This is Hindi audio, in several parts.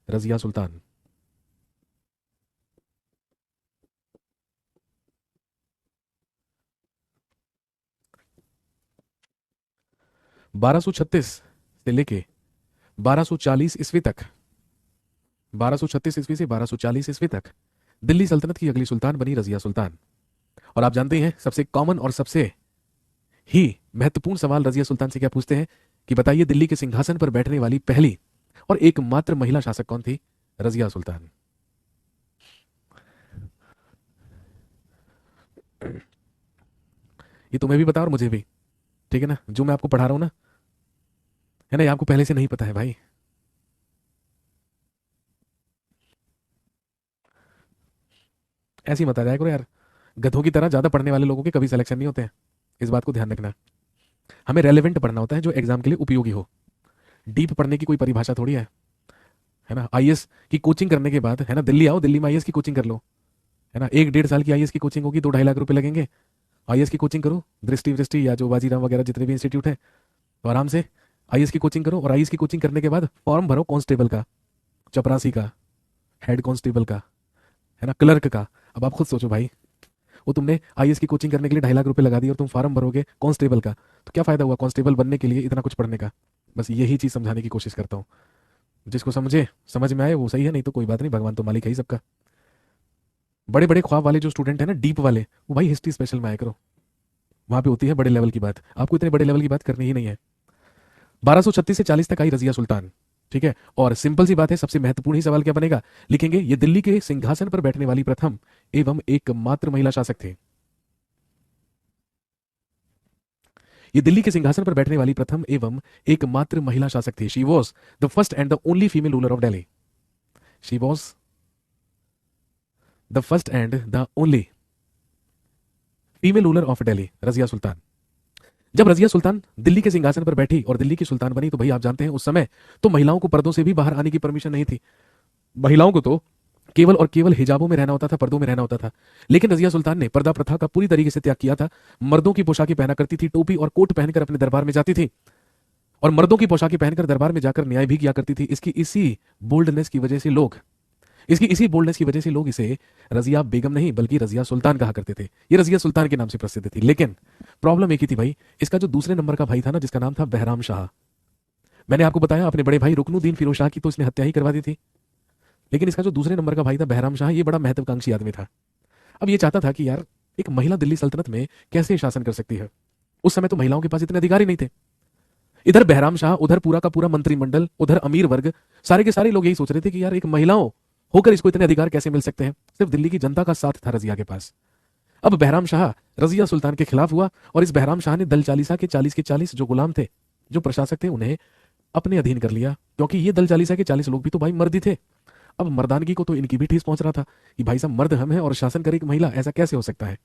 रजिया सुल्तान। बारह सौ छत्तीस से लेके 1240 ईस्वी तक, 1236 ईस्वी से 1240 ईस्वी तक दिल्ली सल्तनत की अगली सुल्तान बनी रजिया सुल्तान। और आप जानते हैं सबसे कॉमन और सबसे ही महत्वपूर्ण सवाल रजिया सुल्तान से क्या पूछते हैं कि बताइए दिल्ली के सिंहासन पर बैठने वाली पहली और एकमात्र महिला शासक कौन थी? रजिया सुल्तान। ये तुम्हें भी पता और मुझे भी, ठीक है ना? जो मैं आपको पढ़ा रहा हूं ना, है ना, ये आपको पहले से नहीं पता है भाई। ऐसे ही मत आ जाया करो यार, गधों की तरह ज्यादा पढ़ने वाले लोगों के कभी सिलेक्शन नहीं होते हैं। इस बात को ध्यान रखना। हमें रेलेवेंट पढ़ना होता है जो एग्जाम के लिए उपयोगी हो। डीप पढ़ने की कोई परिभाषा थोड़ी है ना? आईएएस की कोचिंग करने के बाद, है ना, दिल्ली आओ, दिल्ली में आईएएस की कोचिंग कर लो, है ना? 1-1.5 साल की आईएएस की कोचिंग होगी, 2-2.5 लाख रुपए लगेंगे। आईएएस की कोचिंग करो, दृष्टि वृष्टि या जो बाजीराम वगैरह जितने भी इंस्टीट्यूट है, तो आराम से आईएएस की कोचिंग करो। और आईएएस की कोचिंग करने के बाद फॉर्म भरो कांस्टेबल का, चपरासी का, हेड कांस्टेबल का, है ना, क्लर्क का। अब आप खुद सोचो भाई, वो तुमने आईएएस की कोचिंग करने के लिए 2.5 लाख रुपए लगा दिए और तुम फॉर्म भरोगे कांस्टेबल का, तो क्या फायदा हुआ कांस्टेबल बनने के लिए इतना कुछ पढ़ने का? बस यही चीज समझाने की कोशिश करता हूँ। जिसको समझे, समझ में आए वो सही है, नहीं तो कोई बात नहीं, भगवान तो मालिक है ही सबका। बड़े बड़े ख्वाब वाले जो स्टूडेंट है ना, डीप वाले, वो भाई हिस्ट्री स्पेशल में आया करो, वहां पे होती है बड़े लेवल की बात। आपको इतने बड़े लेवल की बात करनी ही नहीं है। 1236 से 40 तक आई रजिया सुल्तान, ठीक है? और सिंपल सी बात है, सबसे महत्वपूर्ण ही सवाल क्या बनेगा, लिखेंगे ये दिल्ली के सिंहासन पर बैठने वाली प्रथम एवं एकमात्र महिला शासक थे। ये दिल्ली के सिंहासन पर बैठने वाली प्रथम एवं एकमात्र महिला शासक थी। She was the first and the only female ruler of Delhi. She was the first and the only female ruler of Delhi, Razia Sultan. जब रजिया सुल्तान दिल्ली के सिंहासन पर बैठी और दिल्ली की सुल्तान बनी, तो भाई आप जानते हैं उस समय तो महिलाओं को पर्दों से भी बाहर आने की परमिशन नहीं थी। महिलाओं को तो केवल और केवल हिजाबों में रहना होता था, पर्दों में रहना होता था। लेकिन रजिया सुल्तान ने पर्दा प्रथा का पूरी तरीके से त्याग किया था। मर्दों की पोशाकें पहना करती थी, टोपी और कोट पहनकर अपने दरबार में जाती थी, और मर्दों की पोशाकें पहनकर दरबार में जाकर न्याय भी किया करती थी। बोल्डनेस की वजह से लोग इसी बोल्डनेस की वजह से लोग इसे रजिया बेगम नहीं बल्कि रजिया सुल्तान कहा करते थे। ये रजिया सुल्तान के नाम से प्रसिद्ध थी। लेकिन प्रॉब्लम एक ही थी भाई, इसका जो दूसरे नंबर का भाई था ना, जिसका नाम था बहराम शाह, मैंने आपको बताया अपने बड़े भाई रुकनुद्दीन फिरोज शाह की तो इसने हत्या ही करवा दी थी। लेकिन इसका जो दूसरे नंबर का भाई था बहराम शाह, ये बड़ा महत्वाकांक्षी आदमी था। अब ये चाहता था कि यार एक महिला दिल्ली सल्तनत में कैसे शासन कर सकती है। उस समय तो महिलाओं के पास इतने अधिकार ही नहीं थे। इधर बहराम शाह, उधर पूरा का पूरा मंत्रिमंडल, उधर अमीर वर्ग, सारे के सारे लोग यही सोच रहे थे कि यार एक महिलाओं होकर इसको इतने अधिकार कैसे मिल सकते हैं। सिर्फ दिल्ली की जनता का साथ था रजिया के पास। अब बहराम शाह रजिया सुल्तान के खिलाफ हुआ, और इस बहराम शाह ने दल चालीसा के 40 जो गुलाम थे, जो प्रशासक थे, उन्हें अपने अधीन कर लिया। क्योंकि ये दल चालीसा के 40 लोग भी तो भाई मर्द ही थे। अब मर्दानगी को तो इनकी भी ठेस पहुंच रहा था कि भाई साहब मर्द हम हैं और शासन करे एक महिला, ऐसा कैसे हो सकता है?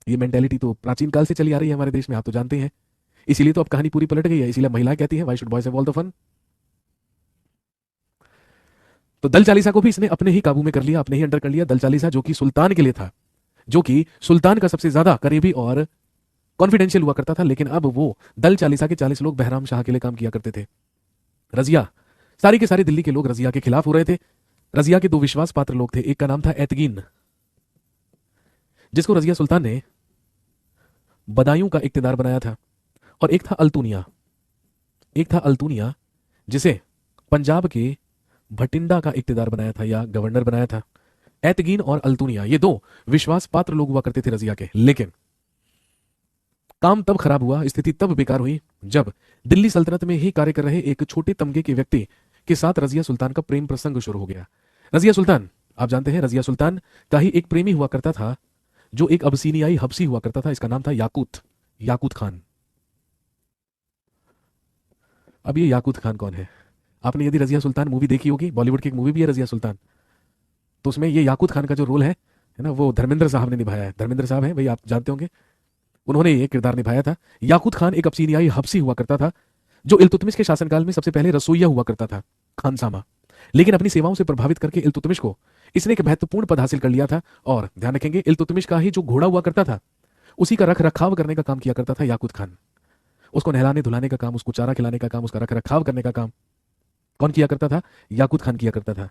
ये मेंटेलिटी तो प्राचीन काल से चली आ रही है हमारे देश में, आप तो जानते हैं। इसीलिए तो अब कहानी पूरी पलट गई है। इसीलिए महिला कहती है, why should boys have all the fun? तो दल चालीसा को भी इसने अपने ही काबू में कर लिया, अपने ही अंडर कर लिया। दल चालीसा जो कि सुल्तान के लिए था, जो कि सुल्तान का सबसे ज्यादा करीबी और कॉन्फिडेंशियल हुआ करता था। लेकिन अब वो दल चालीसा के 40 लोग बहराम शाह के लिए काम किया करते थे। रजिया, सारी के सारे दिल्ली के लोग रजिया के खिलाफ हो रहे थे। रजिया के दो विश्वास पात्र लोग थे, एक का नाम था एतगीन, जिसको रजिया सुल्तान ने बदायूं का इक्तेदार बनाया था, और एक था अल्तुनिया, जिसे पंजाब के भटिंडा का इक्तेदार बनाया था या गवर्नर बनाया था। एतगीन और अल्तुनिया, ये दो विश्वास पात्र लोग हुआ करते थे रजिया के। लेकिन काम तब खराब हुआ, स्थिति तब बेकार हुई, जब दिल्ली सल्तनत में ही कार्य कर रहे एक छोटे तमगे के व्यक्ति के साथ रजिया सुल्तान का प्रेम प्रसंग शुरू हो गया। रजिया सुल्तान, आप जानते हैं, रजिया सुल्तान का ही एक प्रेमी हुआ करता था, जो एक अबसीनियाई हबसी हुआ करता था। इसका नाम था याकूत, याकूत खान। अब ये याकूत खान कौन है? आपने यदि रजिया सुल्तान मूवी देखी होगी, बॉलीवुड की एक मूवी भी है रजिया सुल्तान, तो उसमें ये याकूत खान का जो रोल है ना, वो धर्मेंद्र साहब ने निभाया है। धर्मेंद्र साहब हैं भाई, आप जानते होंगे, उन्होंने ये किरदार निभाया था। याकूत खान एक अबसीनियाई हबसी हुआ करता था, जो इल्तुतमिश के शासनकाल में सबसे पहले रसोइया हुआ करता था, खानसामा। लेकिन अपनी सेवाओं से प्रभावित करके इल्तुतमिश को इसने एक महत्वपूर्ण पद हासिल कर लिया था। और ध्यान रखेंगे, इल्तुतमिश का ही जो घोड़ा हुआ करता था, उसी का रख रखाव करने का काम किया करता था याकूत खान। उसको नहलाने धुलाने का काम, उसको चारा खिलाने का काम, उसका रख रखाव करने का काम कौन किया करता था? याकूत खान किया करता था।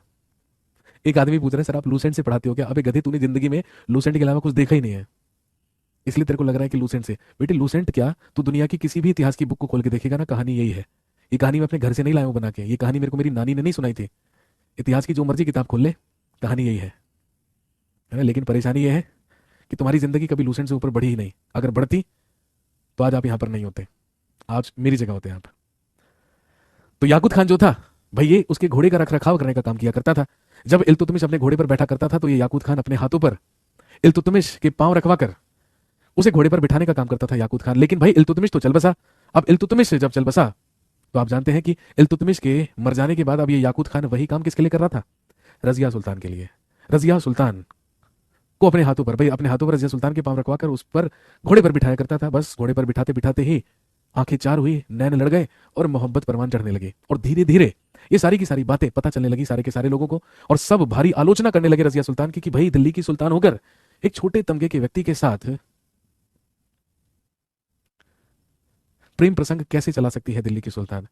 एक आदमी पूछ रहा है, सर आप लूसेंट से पढ़ाते हो क्या? अबे गधे, तूने जिंदगी में लूसेंट के अलावा कुछ देखा ही नहीं है, इसलिए तेरे को लग रहा है कि लूसेंट से। बेटे लूसेंट क्या, तू दुनिया की किसी भी इतिहास की बुक को खोल के देखेगा ना, कहानी यही है। ये कहानी मैं अपने घर से नहीं लाया हूं बना के, ये कहानी मेरे को मेरी नानी ने नहीं सुनाई थी। इतिहास की जो मर्जी किताब खोल ले, कहानी यही है ना। लेकिन परेशानी ये है कि तुम्हारी जिंदगी कभी लूसेंट से ऊपर बढ़ी ही नहीं। अगर बढ़ती तो आज आप यहां पर नहीं होते, आज मेरी जगह होते आप। तो याकूत खान जो था भाई, ये उसके घोड़े का रख रखाव करने का काम किया करता था। जब इल्तुतमिश अपने घोड़े पर बैठा करता था तो ये याकूत खान अपने हाथों पर इल्तुतमिश के पांव रखवा कर उसे घोड़े पर बिठाने का काम करता था याकूत खान। लेकिन भाई इल्तुतमिश तो चल बसा। अब इल्तुतमिश जब चल बसा तो आप जानते हैं कि इल्तुतमिश के मर जाने के बाद अब ये याकूत खान वही काम किसके लिए कर रहा था? रजिया सुल्तान के लिए। रजिया सुल्तान को अपने हाथों पर, भाई अपने हाथों पर रजिया सुल्तान के पांव रखवा कर उस पर घोड़े पर बिठाया करता था। बस घोड़े पर बिठाते बिठाते ही आंखें चार हुई, नैन लड़ गए और मोहब्बत परवान चढ़ने लगे। और धीरे धीरे ये सारी की सारी बातें पता चलने लगी सारे के सारे लोगों को, और सब भारी आलोचना करने लगे रजिया सुल्तान की कि भाई दिल्ली की सुल्तान होकर एक छोटे तमगे के व्यक्ति के साथ प्रेम प्रसंग कैसे चला सकती है दिल्ली की सुल्तान।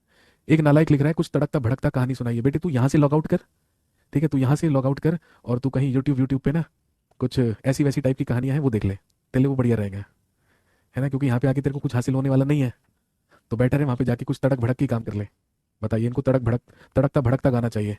एक नालायक लिख रहा है, कुछ तड़कता भड़कता कहानी सुनाइए। बेटे तू यहां से लॉग आउट कर, ठीक है, तू यहां से लॉग आउट कर और तू कहीं यूट्यूब यूट्यूब पे ना कुछ ऐसी वैसी टाइप की कहानियां हैं वो देख ले, तेरे लिए वो बढ़िया रहेगा, है ना। क्योंकि यहाँ पे आके तेरे को कुछ हासिल होने वाला नहीं है, तो बेटर है वहां पे जाके कुछ तड़क भड़क की काम कर ले। बताइए, इनको तड़कता भड़कता गाना चाहिए।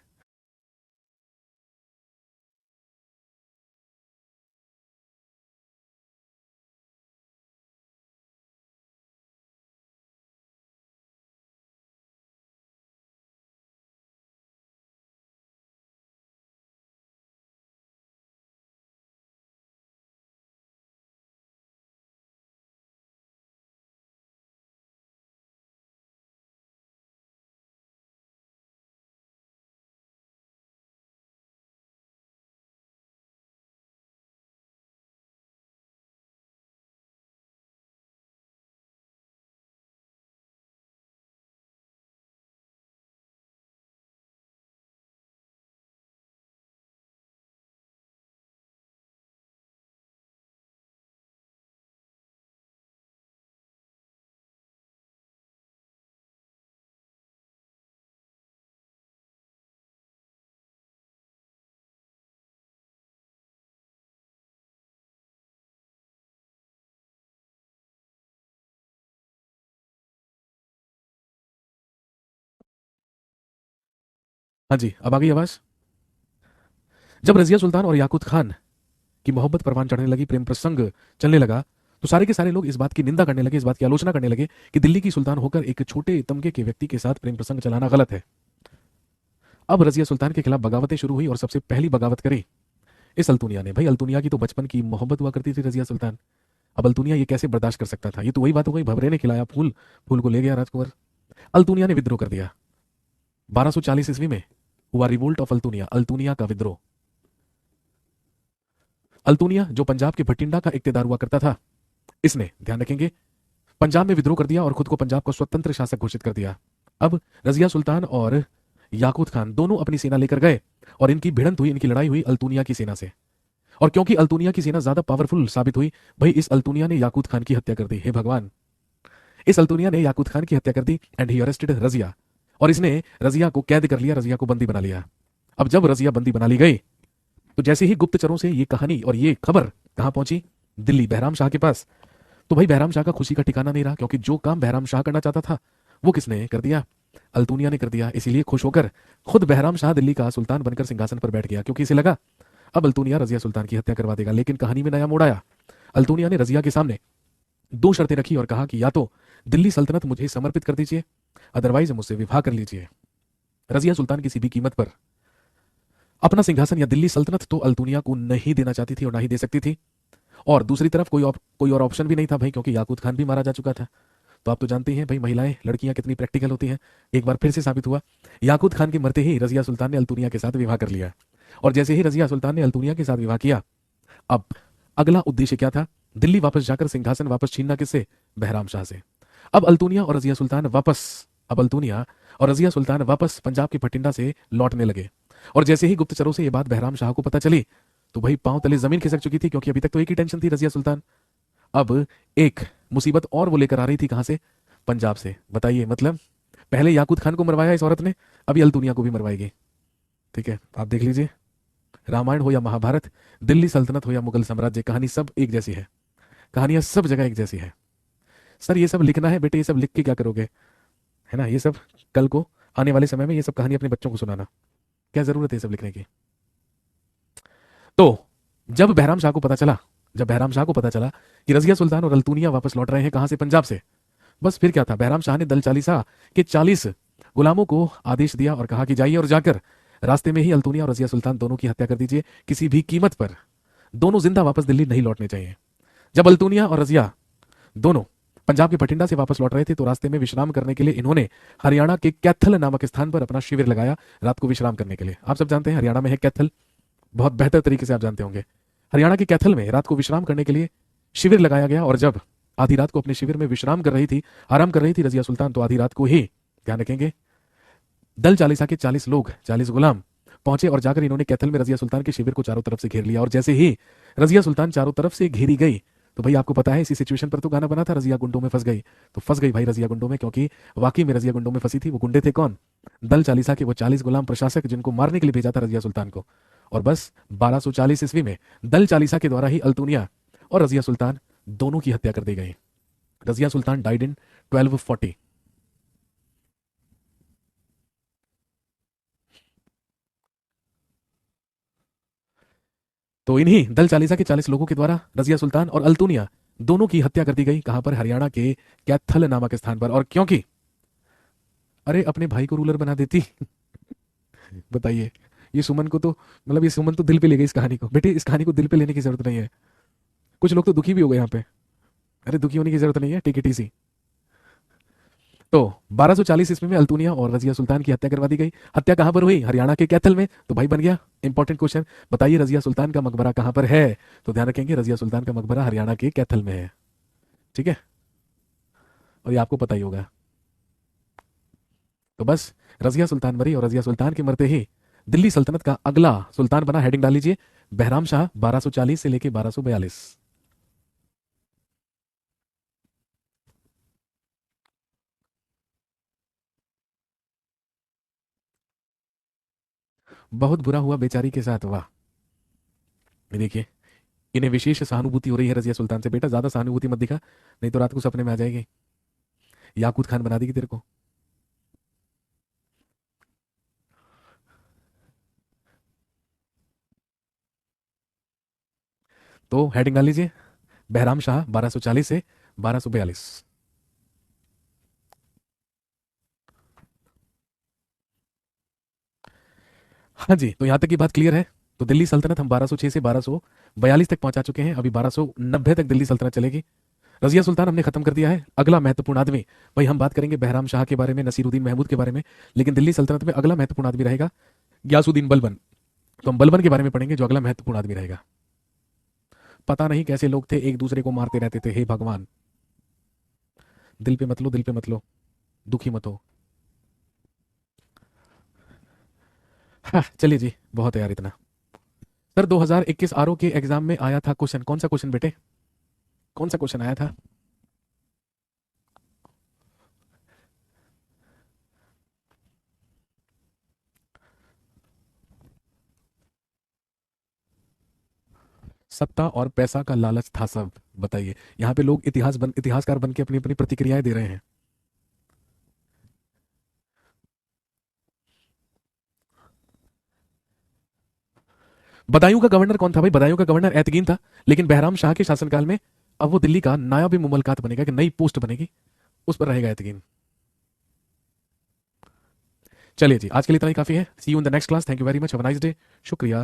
हाँ जी, अब आ गई आवाज। जब रजिया सुल्तान और याकूत खान की मोहब्बत परवान चढ़ने लगी, प्रेम प्रसंग चलने लगा, तो सारे के सारे लोग इस बात की निंदा करने लगे, इस बात की आलोचना करने लगे कि दिल्ली की सुल्तान होकर एक छोटे तमगे के व्यक्ति के साथ प्रेम प्रसंग चलाना गलत है। अब रजिया सुल्तान के खिलाफ बगावतें शुरू हुई और सबसे पहली बगावत करी इस अल्तुनिया ने। भाई अल्तुनिया की तो बचपन की मोहब्बत हुआ करती थी रजिया सुल्तान। अब अल्तुनिया ये कैसे बर्दाश्त कर सकता था? ये तो वही बात हो गई, भवरे ने खिलाया फूल, फूल को ले गया राजकुंवर। अल्तुनिया ने विद्रोह कर दिया 1240 ईस्वी में, हुआ रिवोल्ट ऑफ अल्तुनिया, अल्तुनिया का विद्रोह। अल्तुनिया जो पंजाब के भटिंडा का इक्तेदार हुआ करता था, इसने, ध्यान रखेंगे, पंजाब में विद्रोह कर दिया और खुद को पंजाब का स्वतंत्र शासक घोषित कर दिया। अब रजिया सुल्तान और याकूत खान दोनों अपनी सेना लेकर गए और इनकी भिड़ंत हुई, इनकी लड़ाई हुई अल्तुनिया की सेना से। और क्योंकि अल्तुनिया की सेना ज्यादा पावरफुल साबित हुई, भाई इस अल्तुनिया ने याकूत खान की हत्या कर दी। हे भगवान, इस अल्तुनिया ने याकूत खान की हत्या कर दी एंड ही अरेस्टेड रजिया। और इसने रजिया को कैद कर लिया, रजिया को बंदी बना लिया। अब जब रजिया बंदी बना ली गई तो जैसे ही गुप्तचरों से ये कहानी और ये खबर कहां पहुंची, दिल्ली, बहराम शाह के पास, तो भाई बहराम शाह का खुशी का ठिकाना नहीं रहा, क्योंकि जो काम बहराम शाह करना चाहता था वो किसने कर दिया? अल्तुनिया ने कर दिया। इसीलिए खुश होकर खुद बहराम शाह दिल्ली का सुल्तान बनकर सिंहासन पर बैठ गया, क्योंकि इसे लगा अब अल्तुनिया रजिया सुल्तान की हत्या करवा देगा। लेकिन कहानी में नया मोड़ आया। अल्तुनिया ने रजिया के सामने दो शर्तें रखी और कहा कि या तो दिल्ली सल्तनत मुझे समर्पित कर दीजिए, अदरवाइज मुझसे विवाह कर लीजिए। रजिया सुल्तान किसी भी कीमत पर अपना सिंहासन या दिल्ली सल्तनत तो अल्तुनिया को नहीं देना चाहती थी और ना ही दे सकती थी। और दूसरी तरफ कोई और ऑप्शन भी नहीं था भाई, क्योंकि याकूत खान भी मारा जा चुका था। तो आप तो जानते हैं भाई, महिलाएं, लड़कियां कितनी प्रैक्टिकल होती हैं। एक बार फिर से साबित हुआ, याकूत खान के मरते ही रजिया सुल्तान ने अल्तुनिया के साथ विवाह कर लिया। और जैसे ही रजिया सुल्तान ने अल्तुनिया के साथ विवाह किया, अब अगला उद्देश्य क्या था? दिल्ली वापस जाकर सिंहासन वापस छीनना किससे? बहराम शाह से। अब अल्तुनिया और रजिया सुल्तान वापस अब अल्तुनिया और रजिया सुल्तान वापस पंजाब के भटिंडा से लौटने लगे। और जैसे ही गुप्तचरों से यह बात बहराम शाह को पता चली, तो भाई पांव तले जमीन खिसक चुकी थी, क्योंकि अभी तक तो एक ही टेंशन थी रजिया सुल्तान। अब एक मुसीबत और वो लेकर आ रही थी, कहां से? पंजाब से। बताइए मतलब पहले याकूत खान को मरवाया इस औरत ने, अभी अल्तुनिया को भी मरवाएगी। ठीक है, आप देख लीजिए, रामायण हो या महाभारत, दिल्ली सल्तनत हो या मुगल साम्राज्य, कहानी सब एक जैसी है, कहानियां सब जगह एक जैसी है। सर ये सब लिखना है बेटे, ये सब लिख के क्या करोगे, है ना, ये सब कल को आने वाले समय में ये सब कहानी अपने बच्चों को सुनाना, क्या जरूरत है ये सब लिखने की। तो जब बहराम शाह को पता चला, जब बहराम शाह को पता चला कि रजिया सुल्तान और अल्तुनिया वापस लौट रहे हैं, कहां से, पंजाब से, बस फिर क्या था, बहराम शाह ने दल चालीसा के 40 गुलामों को आदेश दिया और कहा कि जाइए और जाकर रास्ते में ही अल्तुनिया और रजिया सुल्तान दोनों की हत्या कर दीजिए, किसी भी कीमत पर दोनों जिंदा वापस दिल्ली नहीं लौटने चाहिए। जब अल्तुनिया और रजिया दोनों पंजाब के बठिंडा से वापस लौट रहे थे तो रास्ते में विश्राम करने के लिए इन्होंने हरियाणा के कैथल नामक स्थान पर अपना शिविर लगाया, रात को विश्राम करने के लिए। आप सब जानते हैं हरियाणा में है कैथल, बहुत बेहतर तरीके से आप जानते होंगे। हरियाणा के कैथल में रात को विश्राम करने के लिए शिविर लगाया गया, और जब आधी रात को अपने शिविर में विश्राम कर रही थी, आराम कर रही थी रजिया सुल्तान, तो आधी रात को ही, ध्यान रखेंगे, दल चालीसा के 40 लोग, 40 गुलाम पहुंचे और जाकर इन्होंने कैथल में रजिया सुल्तान के शिविर को चारों तरफ से घेर लिया। और जैसे ही रजिया सुल्तान चारों तरफ से घेरी गई, तो भाई आपको पता है इसी सिचुएशन पर तो गाना बना था, रजिया गुंडों में फंस गई। तो फंस गई भाई रजिया गुंडों में, क्योंकि वाकई में रजिया गुंडों में फंसी थी। वो गुंडे थे कौन, दल चालीसा के वो 40 गुलाम प्रशासक, जिनको मारने के लिए भेजा था रजिया सुल्तान को। और बस 1240 ईस्वी में दल चालीसा के द्वारा ही अल्तुनिया और रजिया सुल्तान दोनों की हत्या कर दी गई। Razia Sultan died in 1240। तो इन्हीं दल चालीसा के 40 लोगों के द्वारा रजिया सुल्तान और अल्तुनिया दोनों की हत्या कर दी गई। कहां पर, हरियाणा के कैथल नामक स्थान पर। और क्योंकि, अरे अपने भाई को रूलर बना देती बताइए, ये सुमन को तो, मतलब ये सुमन तो दिल पे ले गई इस कहानी को। बेटे इस कहानी को दिल पे लेने की जरूरत नहीं है, कुछ लोग तो दुखी भी हो गए यहाँ पे। अरे दुखी होने की जरूरत नहीं है, टेक इट इजी। तो 1240 ईस्वी में अल्तुनिया और रजिया सुल्तान की हत्या करवा दी गई। हत्या कहां पर हुई, हरियाणा के कैथल में। तो भाई बन गया इंपॉर्टेंट क्वेश्चन, बताइए रजिया सुल्तान का मकबरा कहां पर है। तो ध्यान रखेंगे रजिया सुल्तान का मकबरा हरियाणा के कैथल में है। ठीक है, और ये आपको पता ही होगा। तो बस रजिया सुल्तान मरी, और रजिया सुल्तान के मरते ही दिल्ली सल्तनत का अगला सुल्तान बना, हेडिंग डाल लीजिए, बहराम शाह 1240 से लेकर 1242। बहुत बुरा हुआ बेचारी के साथ, वाह। ये देखिए, इन्हें विशेष सहानुभूति हो रही है रजिया सुल्तान से। बेटा ज्यादा सहानुभूति मत दिखा, नहीं तो रात को सपने में आ जाएगी, याकूत खान बना देगी तेरे को। तो हेडिंग डाल लीजिए, बहराम शाह 1240 से 1242। हाँ जी, तो यहां तक की बात क्लियर है। तो दिल्ली सल्तनत हम 1206 से 1242 तक पहुंचा चुके हैं, अभी 1290 तक दिल्ली सल्तनत चलेगी। रजिया सुल्तान हमने खत्म कर दिया है। अगला महत्वपूर्ण आदमी, भाई हम बात करेंगे बहराम शाह के बारे में, नसीरुद्दीन महमूद के बारे में, लेकिन दिल्ली सल्तनत में अगला महत्वपूर्ण आदमी रहेगा गयासुद्दीन बलबन। तो हम बलबन के बारे में पढ़ेंगे, जो अगला महत्वपूर्ण आदमी रहेगा। पता नहीं कैसे लोग थे, एक दूसरे को मारते रहते थे, हे भगवान। दिल पे मत लो, दिल पे मत लो, दुखी मत हो। हाँ चलिए जी, बहुत है यार इतना। सर 2021 आरओ के एग्जाम में आया था क्वेश्चन, कौन सा क्वेश्चन बेटे, कौन सा क्वेश्चन आया था। सत्ता और पैसा का लालच था सब, बताइए। यहाँ पे लोग इतिहासकार बन के अपनी अपनी प्रतिक्रियाएं दे रहे हैं। बदायूं का गवर्नर कौन था भाई, बदायूं का गवर्नर एतगीन था, लेकिन बहराम शाह के शासनकाल में अब वो दिल्ली का नायब मुमलकात बनेगा, कि नई पोस्ट बनेगी, उस पर रहेगा एतगीन। चलिए जी, आज के लिए इतना ही काफी है। See you in the next class, thank you very much, have a nice day, शुक्रिया।